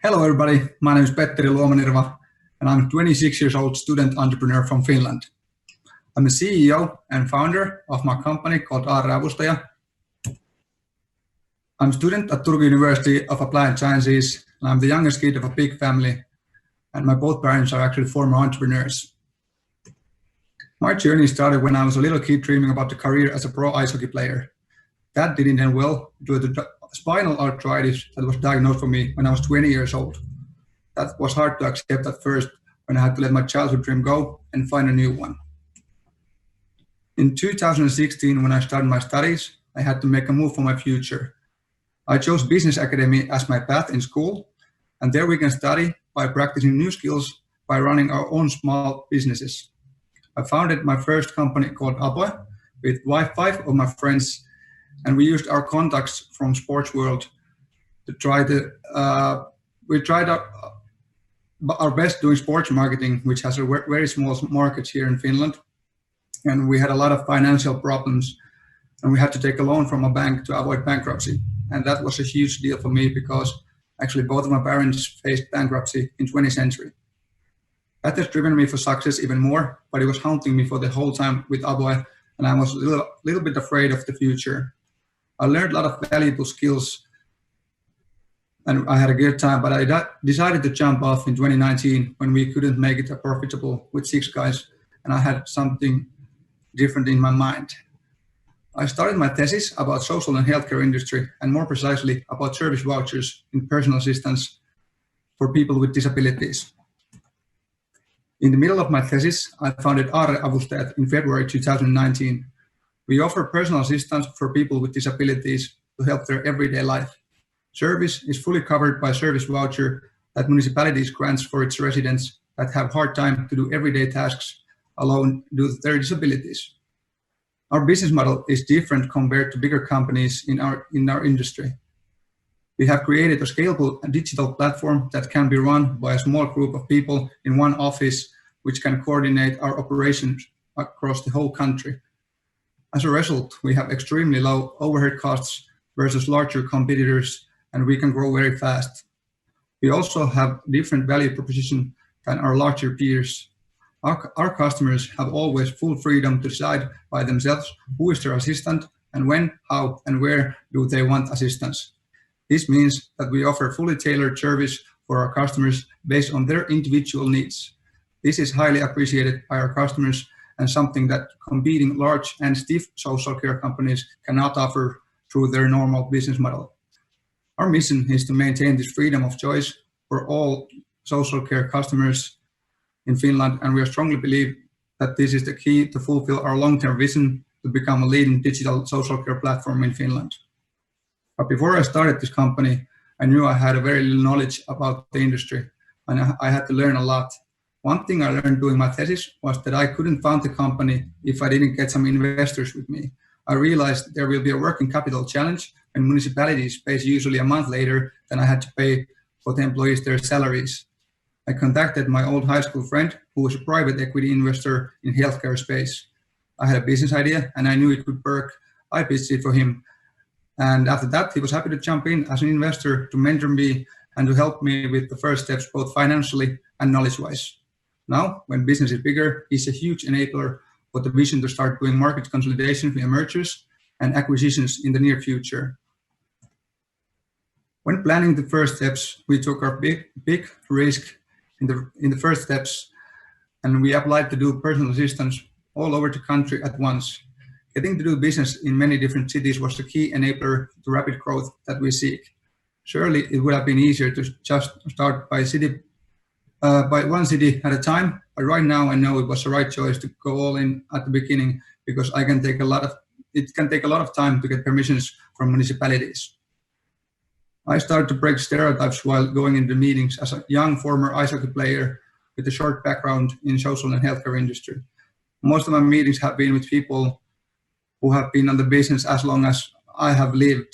Hello everybody, my name is Petteri Luoma-Nirva and I'm a 26 years old student entrepreneur from Finland. I'm a CEO and founder of my company called Avustaja. I'm a student at Turku University of Applied Sciences and I'm the youngest kid of a big family and my both parents are actually former entrepreneurs. My journey started when I was a little kid dreaming about the career as a pro ice hockey player. That didn't end well due to spinal arthritis that was diagnosed for me when I was 20 years old. That was hard to accept at first when I had to let my childhood dream go and find a new one. In 2016, when I started my studies, I had to make a move for my future. I chose business academy as my path in school, and there we can study by practicing new skills by running our own small businesses. I founded my first company called Aboe with 5 of my friends, and we used our contacts from sports world to we tried our best doing sports marketing, which has a very small market here in Finland. And we had a lot of financial problems and we had to take a loan from a bank to avoid bankruptcy. And that was a huge deal for me because actually both of my parents faced bankruptcy in 20th century. That has driven me for success even more, but it was haunting me for the whole time with Aboe, and I was a little bit afraid of the future. I learned a lot of valuable skills and I had a good time, but I decided to jump off in 2019 when we couldn't make it profitable with 6 guys and I had something different in my mind. I started my thesis about social and healthcare industry and more precisely about service vouchers in personal assistance for people with disabilities. In the middle of my thesis, I founded Avustaja in February 2019. We offer personal assistance for people with disabilities to help their everyday life. Service is fully covered by service voucher that municipalities grants for its residents that have hard time to do everyday tasks alone due to their disabilities. Our business model is different compared to bigger companies in our industry. We have created a scalable digital platform that can be run by a small group of people in one office, which can coordinate our operations across the whole country. As a result, we have extremely low overhead costs versus larger competitors, and we can grow very fast. We also have different value proposition than our larger peers. Our customers have always full freedom to decide by themselves who is their assistant and when, how, and where do they want assistance. This means that we offer fully tailored service for our customers based on their individual needs. This is highly appreciated by our customers and something that competing large and stiff social care companies cannot offer through their normal business model. Our mission is to maintain this freedom of choice for all social care customers in Finland, and we strongly believe that this is the key to fulfill our long-term vision to become a leading digital social care platform in Finland. But before I started this company, I knew I had a very little knowledge about the industry, and I had to learn a lot. One thing I learned doing my thesis was that I couldn't found the company if I didn't get some investors with me. I realized there will be a working capital challenge and municipalities pay usually a month later than I had to pay for the employees their salaries. I contacted my old high school friend who was a private equity investor in healthcare space. I had a business idea and I knew it would work. I pitched it for him. And after that, he was happy to jump in as an investor to mentor me and to help me with the first steps, both financially and knowledge-wise. Now, when business is bigger, he's a huge enabler for the vision to start doing market consolidation via mergers and acquisitions in the near future. When planning the first steps, we took our big risk in the first steps, and we applied to do personal assistance all over the country at once. Getting to do business in many different cities was the key enabler to rapid growth that we seek. Surely it would have been easier to just start by one city at a time, but right now I know it was the right choice to go all in at the beginning because it can take a lot of time to get permissions from municipalities. I started to break stereotypes while going into meetings as a young former ice hockey player with a short background in social and healthcare industry. Most of my meetings have been with people who have been on the business as long as I have lived.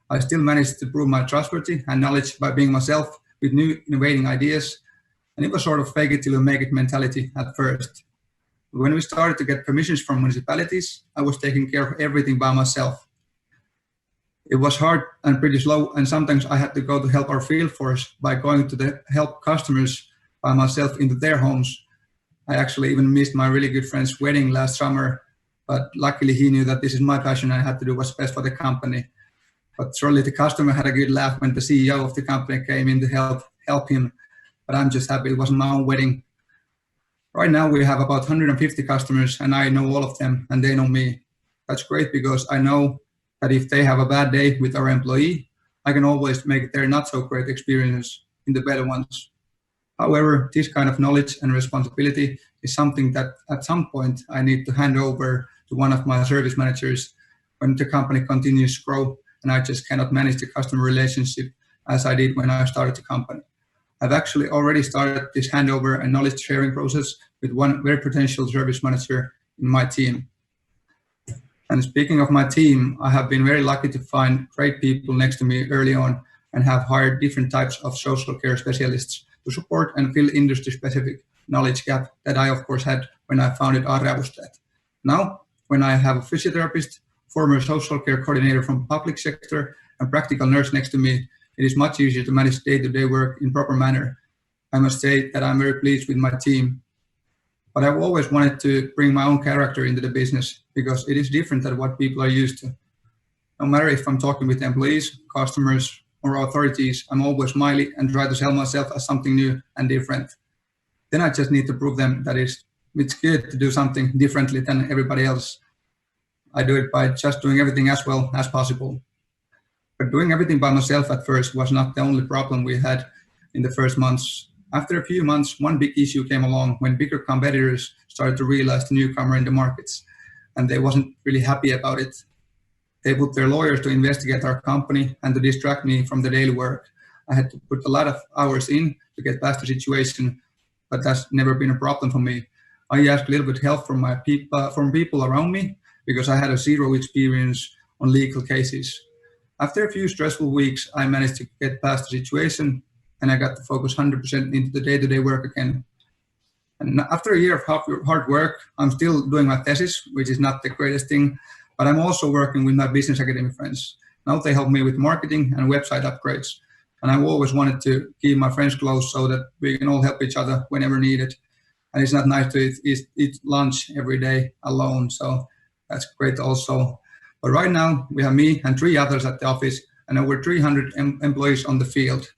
I still managed to prove my trustworthy and knowledge by being myself with new innovating ideas. And it was sort of fake it till you make it mentality at first. When we started to get permissions from municipalities, I was taking care of everything by myself. It was hard and pretty slow, and sometimes I had to go to help our field force by going to help customers by myself into their homes. I actually even missed my really good friend's wedding last summer, but luckily he knew that this is my passion and I had to do what's best for the company. But surely the customer had a good laugh when the CEO of the company came in to help him, but I'm just happy it wasn't my own wedding. Right now we have about 150 customers and I know all of them and they know me. That's great because I know that if they have a bad day with our employee, I can always make their not so great experience into better ones. However, this kind of knowledge and responsibility is something that at some point I need to hand over to one of my service managers when the company continues to grow and I just cannot manage the customer relationship as I did when I started the company. I've actually already started this handover and knowledge sharing process with one very potential service manager in my team. And speaking of my team, I have been very lucky to find great people next to me early on and have hired different types of social care specialists to support and fill industry-specific knowledge gap that I, of course, had when I founded Arjavustat. Now, when I have a physiotherapist, former social care coordinator from public sector, and practical nurse next to me, it is much easier to manage day-to-day work in proper manner. I must say that I'm very pleased with my team. But I've always wanted to bring my own character into the business because it is different than what people are used to. No matter if I'm talking with employees, customers, or authorities, I'm always smiley and try to sell myself as something new and different. Then I just need to prove them that it's good to do something differently than everybody else. I do it by just doing everything as well as possible. But doing everything by myself at first was not the only problem we had in the first months. After a few months, one big issue came along when bigger competitors started to realize the newcomer in the markets, and they wasn't really happy about it. They put their lawyers to investigate our company and to distract me from the daily work. I had to put a lot of hours in to get past the situation, but that's never been a problem for me. I asked a little bit help from people around me because I had a zero experience on legal cases. After a few stressful weeks, I managed to get past the situation and I got to focus 100% into the day-to-day work again. And after a year of hard work, I'm still doing my thesis, which is not the greatest thing, but I'm also working with my business academy friends. Now they help me with marketing and website upgrades. And I've always wanted to keep my friends close so that we can all help each other whenever needed. And it's not nice to eat lunch every day alone, so that's great also. But right now, we have me and 3 others at the office and over 300 employees on the field.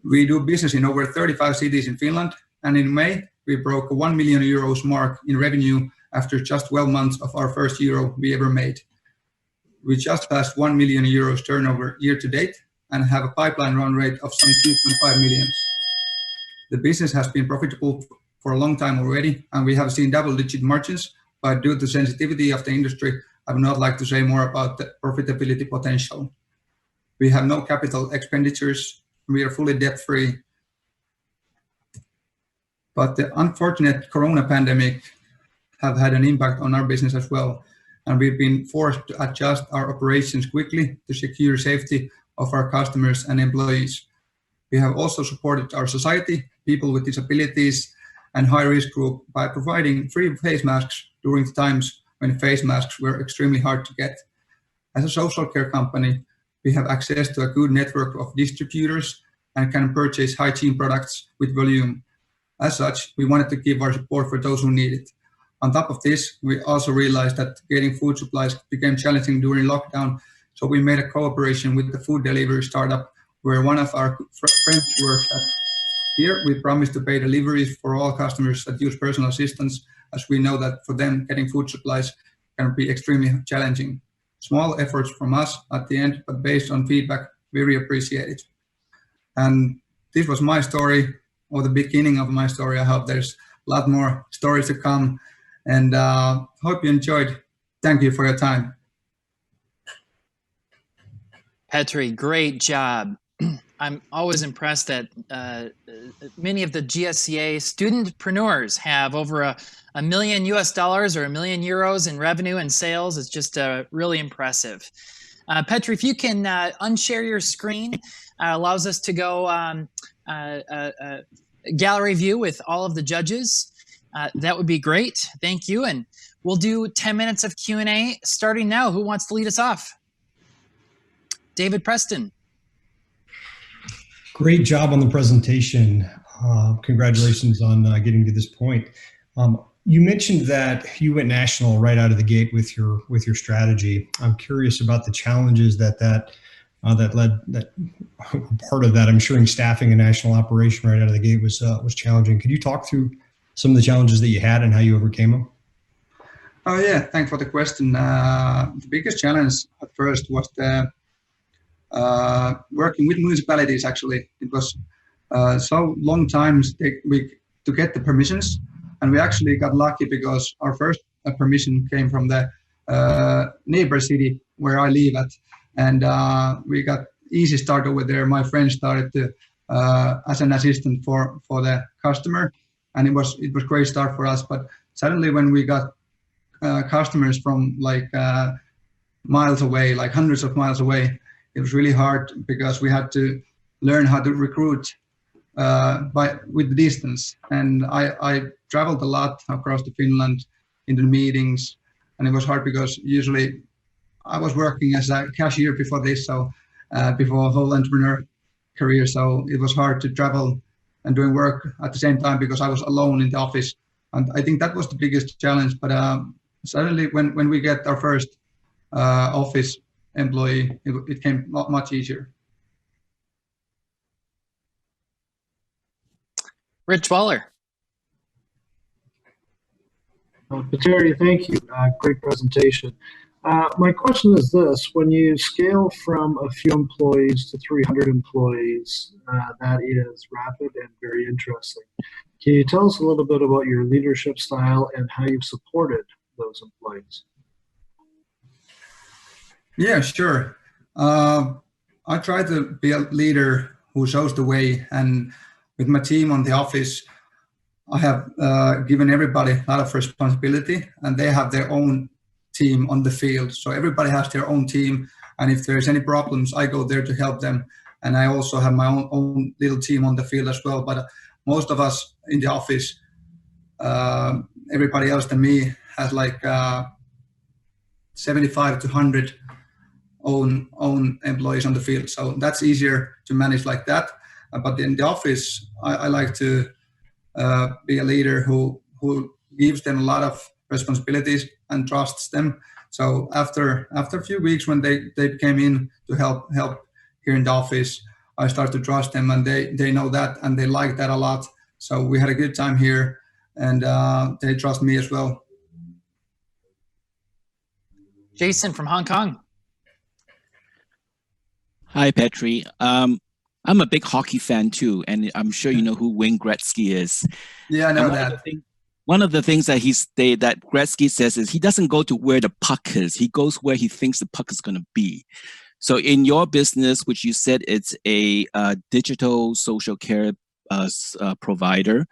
We do business in over 35 cities in Finland, and in May, we broke a 1 million euros mark in revenue after just 12 months of our first euro we ever made. We just passed 1 million euros turnover year to date and have a pipeline run rate of some 2.5 million. The business has been profitable for a long time already, and we have seen double-digit margins, but due to sensitivity of the industry, I would not like to say more about the profitability potential. We have no capital expenditures. We are fully debt-free. But the unfortunate corona pandemic have had an impact on our business as well. And we've been forced to adjust our operations quickly to secure safety of our customers and employees. We have also supported our society, people with disabilities, and high-risk group by providing free face masks during the times when face masks were extremely hard to get. As a social care company, we have access to a good network of distributors and can purchase hygiene products with volume. As such, we wanted to give our support for those who need it. On top of this, we also realized that getting food supplies became challenging during lockdown, so we made a cooperation with the food delivery startup where one of our friends works at. Here, we promise to pay deliveries for all customers that use personal assistance, as we know that for them, getting food supplies can be extremely challenging. Small efforts from us at the end, but based on feedback, very appreciated. And this was my story, or the beginning of my story. I hope there's a lot more stories to come, and hope you enjoyed. Thank you for your time. Petteri, great job. I'm always impressed that many of the GSEA studentpreneurs have over $1 million US or €1 million in revenue and sales. It's just really impressive. Petteri, if you can unshare your screen, allows us to go gallery view with all of the judges. That would be great. Thank you. And we'll do 10 minutes of Q&A starting now. Who wants to lead us off? David Preston. Great job on the presentation. Congratulations on getting to this point. You mentioned that you went national right out of the gate with your strategy. I'm curious about the challenges that part of that. I'm sure staffing a national operation right out of the gate was challenging. Could you talk through some of the challenges that you had and how you overcame them? Oh yeah, thanks for the question. The biggest challenge at first was the working with municipalities. Actually, it was so long time to get the permissions, and we actually got lucky because our first permission came from the neighbor city where I live at, and we got easy start over there. My friend started to as an assistant for the customer, and it was great start for us. But suddenly when we got customers from like miles away, like hundreds of miles away, it was really hard because we had to learn how to recruit with the distance. And I traveled a lot across to Finland into meetings, and it was hard because usually I was working as a cashier before this, so before a whole entrepreneur career. So it was hard to travel and doing work at the same time because I was alone in the office. And I think that was the biggest challenge. But suddenly when we get our first office employee, it came much easier. Rich Waller. Petteri, thank you. Great presentation. My question is this: when you scale from a few employees to 300 employees, that is rapid and very interesting. Can you tell us a little bit about your leadership style and how you've supported those employees? Yeah, sure. I try to be a leader who shows the way, and with my team on the office, I have given everybody a lot of responsibility, and they have their own team on the field. So everybody has their own team, and if there's any problems, I go there to help them. And I also have my own little team on the field as well. But most of us in the office, everybody else than me has like 75 to 100 own employees on the field. So that's easier to manage like that. But in the office, I like to be a leader who gives them a lot of responsibilities and trusts them. So after a few weeks, when they came in to help here in the office, I start to trust them, and they know that, and they like that a lot. So we had a good time here, and they trust me as well. Jason from Hong Kong. Hi, Petteri. I'm a big hockey fan too, and I'm sure you know who Wayne Gretzky is. Yeah, I know that. One of the things that that Gretzky says is he doesn't go to where the puck is. He goes where he thinks the puck is going to be. So in your business, which you said it's a digital social care provider,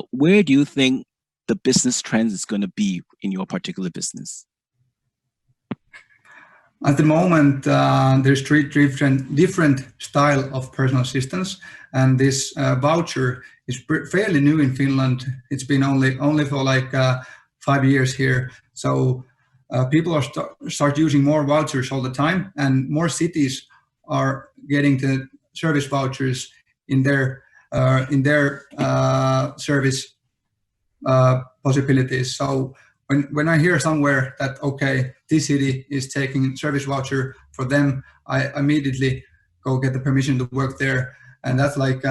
where do you think the business trend is going to be in your particular business? At the moment, there's three different style of personal assistance, and this voucher is fairly new in Finland. It's been only for like 5 years here. So people are start using more vouchers all the time, and more cities are getting the service vouchers in their service possibilities. So when I hear somewhere that, okay, this city is taking service voucher for them, I immediately go get the permission to work there. And that's like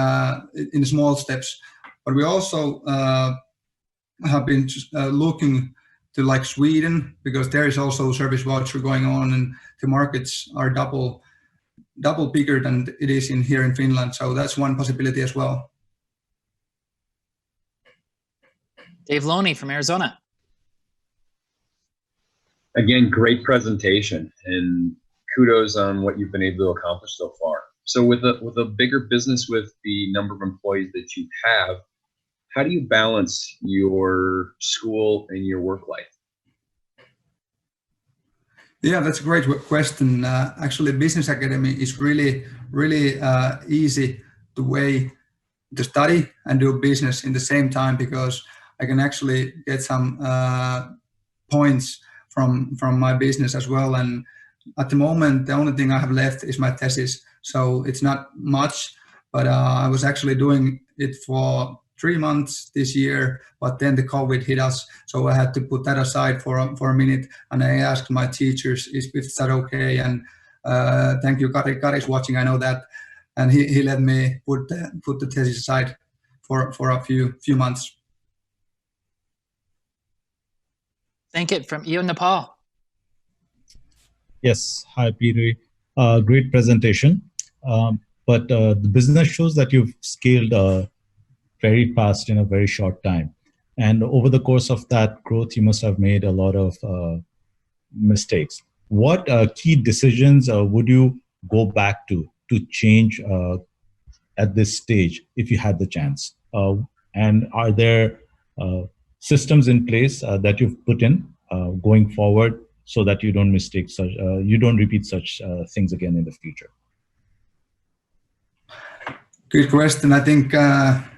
in small steps. But we also have been looking to like Sweden, because there is also service voucher going on, and the markets are double bigger than it is here in Finland. So that's one possibility as well. Dave Loney from Arizona. Again, great presentation, and kudos on what you've been able to accomplish so far. So with a bigger business, with the number of employees that you have, how do you balance your school and your work life? Yeah, that's a great question. Actually, Business Academy is really easy the way to study and do business in the same time, because I can actually get some points from my business as well, and at the moment, the only thing I have left is my thesis. So it's not much, but I was actually doing it for 3 months this year, but then the COVID hit us. So I had to put that aside for a minute. And I asked my teachers, is that okay? And thank you, Kari. Kari's watching, I know that. And he let me put the thesis aside for a few months. Thank you. From you, Nepal. Yes. Hi, Peter. Great presentation. But the business shows that you've scaled very fast in a very short time. And over the course of that growth, you must have made a lot of mistakes. What key decisions would you go back to change at this stage if you had the chance? And are there systems in place that you've put in going forward so that you don't repeat such things again in the future? Good question. I think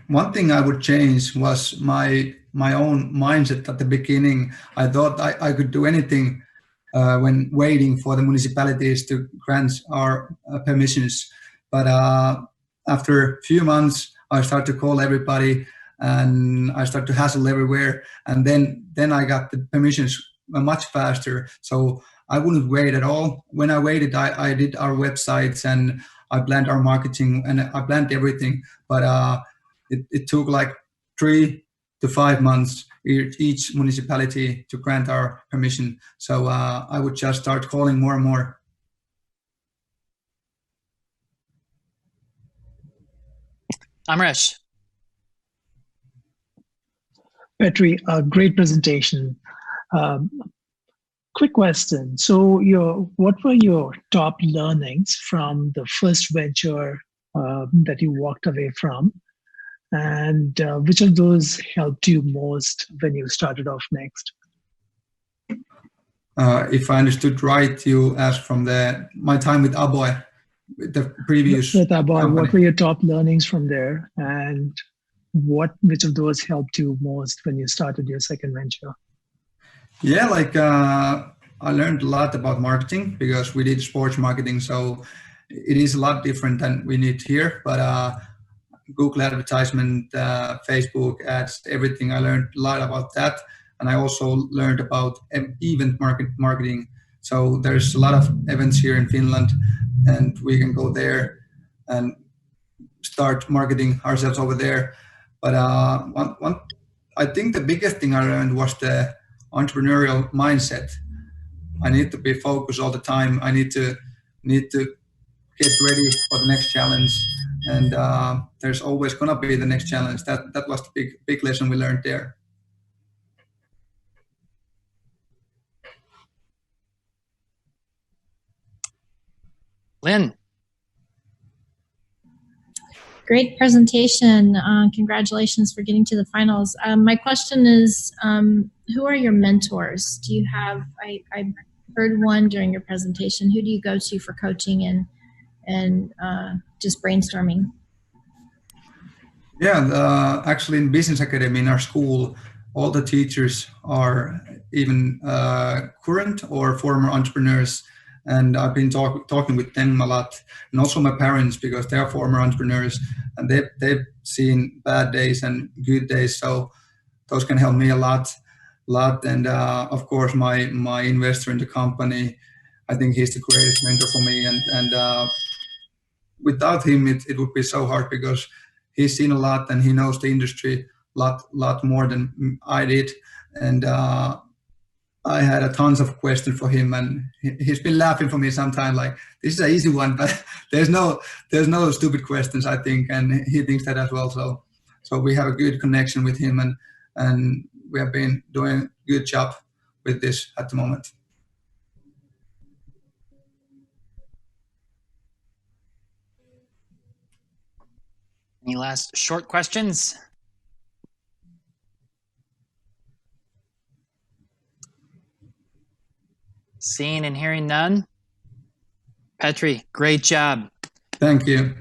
one thing I would change was my own mindset at the beginning. I thought I could do anything when waiting for the municipalities to grant our permissions. But after a few months, I started to call everybody and I started to hassle everywhere. And then I got the permissions much faster. So I wouldn't wait at all. When I waited, I did our websites and I planned our marketing and I planned everything. But it took like 3 to 5 months each municipality to grant our permission. So I would just start calling more and more. Amresh. Petteri, great presentation. Quick question. So what were your top learnings from the first venture that you walked away from? And which of those helped you most when you started off next? If I understood right, you asked from my time with Aboy, the previous with Aboy, company. what were your top learnings from there? And which of those helped you most when you started your second venture? Yeah, I learned a lot about marketing because we did sports marketing. So it is a lot different than we need here. But Google advertisement, Facebook ads, everything. I learned a lot about that. And I also learned about event marketing. So there's a lot of events here in Finland and we can go there and start marketing ourselves over there. But I think the biggest thing I learned was the entrepreneurial mindset. I need to be focused all the time. I need to get ready for the next challenge. And there's always gonna be the next challenge. That was the big lesson we learned there. Lynn. Great presentation. Congratulations for getting to the finals. My question is, who are your mentors? Do you have, I heard one during your presentation. Who do you go to for coaching and just brainstorming? Yeah, actually in Business Academy in our school, all the teachers are even current or former entrepreneurs. And I've been talking with them a lot, and also my parents because they are former entrepreneurs, and they've seen bad days and good days. So those can help me a lot. And of course, my investor in the company, I think he's the greatest mentor for me. And without him, it would be so hard because he's seen a lot and he knows the industry a lot more than I did. And I had a tons of questions for him, and he's been laughing for me sometimes. Like, this is an easy one, but there's no stupid questions, I think, and he thinks that as well. So we have a good connection with him, and we have been doing a good job with this at the moment. Any last short questions? Seeing and hearing none. Petteri, great job. Thank you.